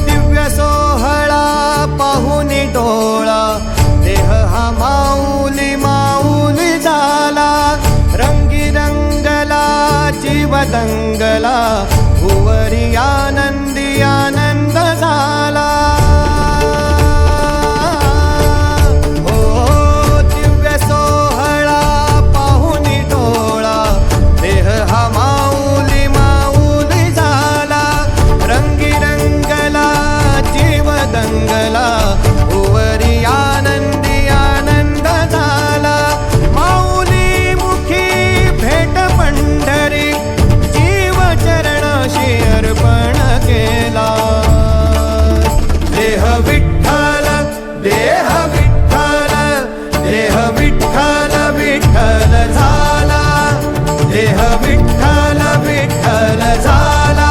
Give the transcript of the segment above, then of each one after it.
दिव्य सोहळा पाहुनी डोळा, देह हा माऊली माऊली झाला. रंगी रंगला जीव दंगला, भुवरी आनंदी आनंद झाला. दिव्य सोहळा पाहुनी डोळा, देह हा माऊली माऊली झाला. रंगी रंगला जीव दंगला, भुवरी आनंदी आनंद झाला. माऊली मुखी भेट पंढरी, जीव चरणाशी अर्पण केला. देह विठ्ठल देह विठ्ठल, देह विठ्ठल विठ्ठल झाला. देह विठ्ठल विठ्ठल झाला,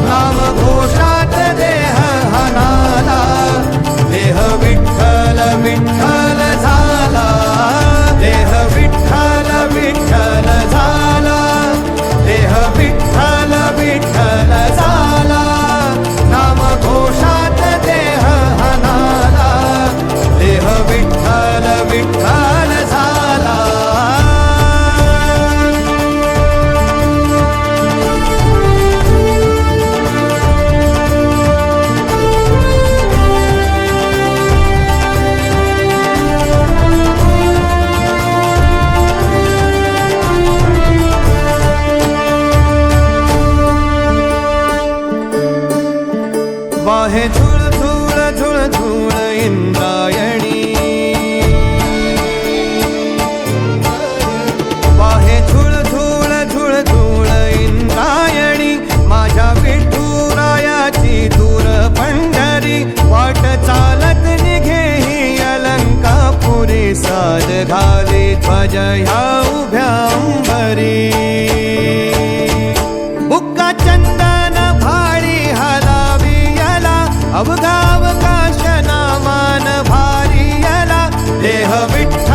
नाम घोषात देह हनाला. देह विठ्ठल विठ्ठल झाला, देह विठ्ठल विठ्ठल झाला. देह विठ्ठल विठ्ठल झाला, नाम घोषात देह हनाला. देह विठ्ठल विठ्ठल झाला. वाहे झुळ झुळ झुळ झुळ इंद्रायणी, वाहे झुळ झुळ झुळ झुळ इंद्रायणी. माझ्या विठुरायाची दूर पंढरी, वाट चालत निघे ही अलंकापुरी. साज घाली ध्वज ह्या उभ्या अंबरी, बुक्का चंदन भाडी हलावी अवघा अवकाश नामान भारी याला. देह विठ्ठल